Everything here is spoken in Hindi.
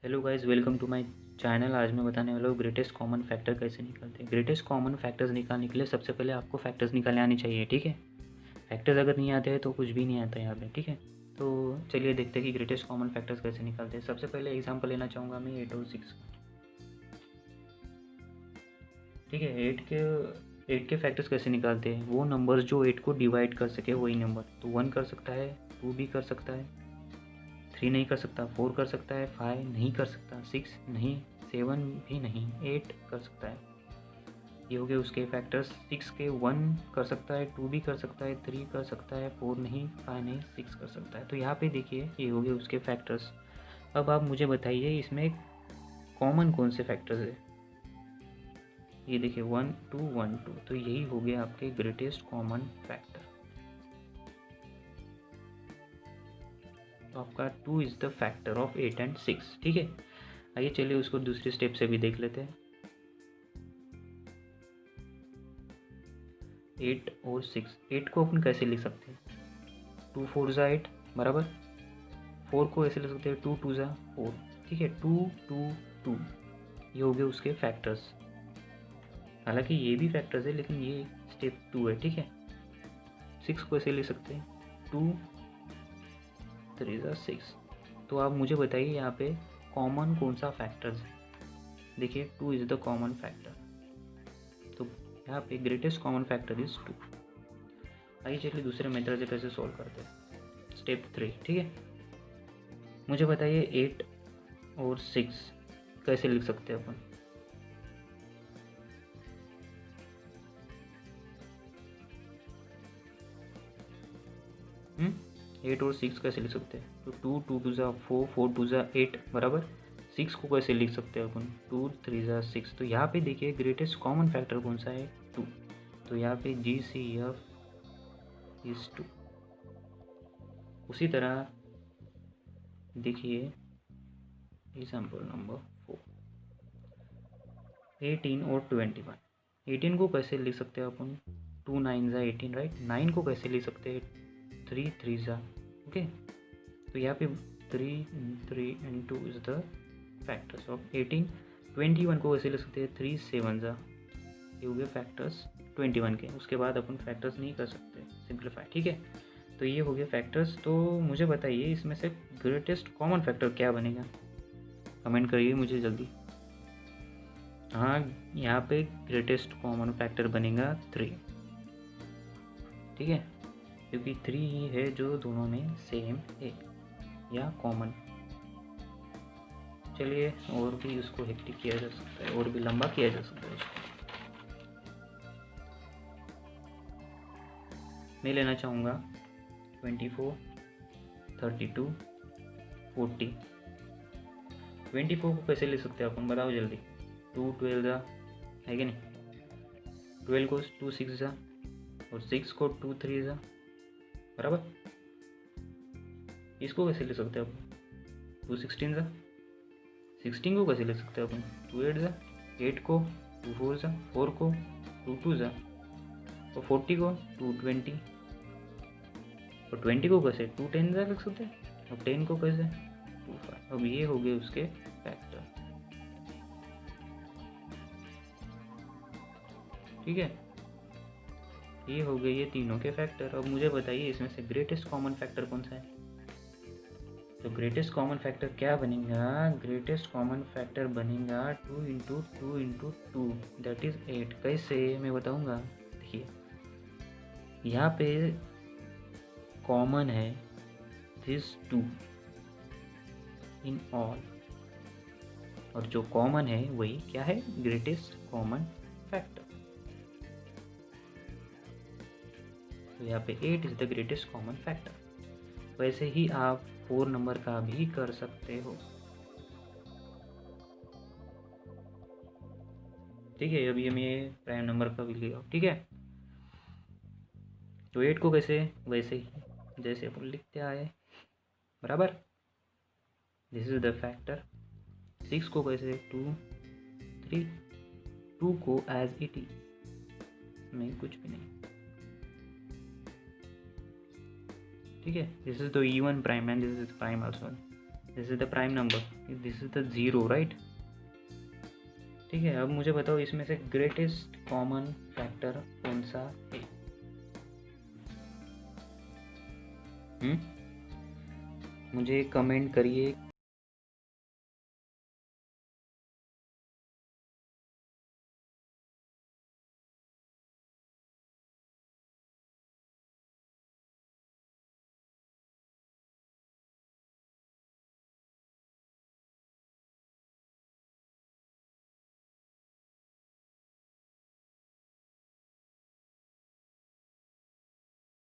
Hello guys, welcome to my channel. आज मैं बताने वाला हूँ ग्रेटेस्ट कॉमन फैक्टर कैसे निकालते हैं। ग्रेटेस्ट कॉमन फैक्टर्स निकालने के लिए सबसे पहले आपको फैक्टर्स निकालने आने चाहिए, ठीक है। फैक्टर्स अगर नहीं आते हैं तो कुछ भी नहीं आता यहाँ पे, ठीक है। तो चलिए देखते हैं कि ग्रेटेस्ट कॉमन फैक्टर्स कैसे निकालते हैं। सबसे पहले एग्जाम्पल लेना चाहूँगा मैं 8 और 6, ठीक है। 8 के फैक्टर्स कैसे निकालते हैं। वो नंबर्स जो 8 को डिवाइड कर सके वही नंबर। तो 1 कर सकता है, 2 भी कर सकता है, 3 नहीं कर सकता, 4 कर सकता है, 5 नहीं कर सकता, 6 नहीं, 7 भी नहीं, 8 कर सकता है। ये हो गए उसके फैक्टर्स। 6 के 1 कर सकता है, 2 भी कर सकता है, 3 कर सकता है, 4 नहीं, 5 नहीं, 6 कर सकता है। तो यहाँ पे देखिए ये हो गए उसके फैक्टर्स। अब आप मुझे बताइए इसमें कॉमन कौन से फैक्टर्स है। ये देखिए 1 2 1 2, तो यही हो गया आपके ग्रेटेस्ट कॉमन फैक्टर। तो आपका 2 is the factor of 8 and 6, ठीक है। आइए चलिए उसको दूसरे स्टेप से भी देख लेते हैं। 8 और 6, 8 को अपन कैसे लिख सकते हैं। 2 4 ज़ा 8 बराबर। 4 को ऐसे लिख सकते हैं 2 2 ज़ा 4, ठीक है। 2 2 2, ये हो गए उसके फैक्टर्स। हालांकि ये भी फैक्टर्स है लेकिन ये स्टेप 2 है, ठीक है। 6 को ऐसे लिख सकते हैं 2 3 ज़ा 6। तो आप मुझे बताइए यहाँ पे कॉमन कौन सा फैक्टर्स है। देखिए 2 इज़ द कॉमन फैक्टर, तो यहाँ पे ग्रेटेस्ट कॉमन फैक्टर इज 2। आइए चलिए दूसरे मेथड से कैसे सॉल्व करते हैं। स्टेप 3, ठीक है। मुझे बताइए 8 और 6 कैसे लिख सकते हैं अपन। 8 और 6 कैसे लिख सकते हैं। तो 2 2 2 ज़ा 4 4 2 ज़ा 8 बराबर। 6 को कैसे लिख सकते हैं अपन 2 3 ज़ा 6। तो यहाँ पे देखिए ग्रेटेस्ट कॉमन फैक्टर कौन सा है 2। तो यहाँ पे GCF इज 2। उसी तरह देखिए एग्जाम्पल नंबर 4, 18 और 21। 18 को कैसे लिख सकते हैं अपन 2 9 ज़ा 18, राइट। 9 को कैसे लिख सकते हैं 3 3 ज़ा, ओके। तो यहाँ पे 3 3 and 2 is the factors of 18। 21 को कैसे लिख सकते हैं 3 7 ज़ा, ये हो गए फैक्टर्स 21 के। उसके बाद अपन फैक्टर्स नहीं कर सकते सिंप्लीफाई, ठीक है। तो ये हो गए फैक्टर्स। तो मुझे बताइए इसमें से ग्रेटेस्ट कॉमन फैक्टर क्या बनेगा। कमेंट करिए मुझे जल्दी। हाँ, यहाँ पे ग्रेटेस्ट कॉमन फैक्टर बनेगा 3, ठीक है, क्योंकि 3 ही है जो दोनों में सेम है या कॉमन। चलिए और भी उसको हेक्टिक किया जा सकता है, और भी लंबा किया जा सकता है उसको। मैं लेना चाहूँगा 24 32 40। 24 को कैसे ले सकते हैं अपन, बताओ जल्दी। 2 12 ज़ा है कि नहीं। 12 को 2 6 ज़ा, और 6 को 2 3 ज़ा बराबर। इसको कैसे ले सकते हैं अपन 2 16 ज़ा। 16 को कैसे ले सकते हैं अपन 2 8 ज़ा। 8 को 2 4 ज़ा, 4 को 2 2 ज़ा, और 40 को 2 20, और 20 को कैसे 2 10 ज़ा लिख सकते हैं, और 10 को कैसे 2 5। अब ये हो गए उसके फैक्टर, ठीक है। ये हो गए ये तीनों के फैक्टर। अब मुझे बताइए इसमें से ग्रेटेस्ट कॉमन फैक्टर कौन सा है। तो ग्रेटेस्ट कॉमन फैक्टर क्या बनेगा, ग्रेटेस्ट कॉमन फैक्टर बनेगा 2 इंटू 2 इंटू 2, दैट इज 8। कैसे मैं बताऊंगा। देखिए यहाँ पे कॉमन है दिस 2 इन ऑल, और जो कॉमन है वही क्या है ग्रेटेस्ट कॉमन फैक्टर। तो यहाँ पे 8 is the greatest common factor. वैसे ही आप 4 नंबर का भी कर सकते हो, ठीक है। अभी मैं प्राइम नंबर का भी लिया, ठीक है। तो 8 को कैसे, वैसे ही जैसे अपन लिखते आए बराबर, दिस इज द फैक्टर। 6 को कैसे 2 3, 2 को एज इट इज, में कुछ भी नहीं, ठीक है। This is the even prime and this is prime also, this is the prime number, this is the zero, right. ठीक है, अब मुझे बताओ इसमें से ग्रेटेस्ट कॉमन फैक्टर कौन सा है। मुझे कमेंट करिए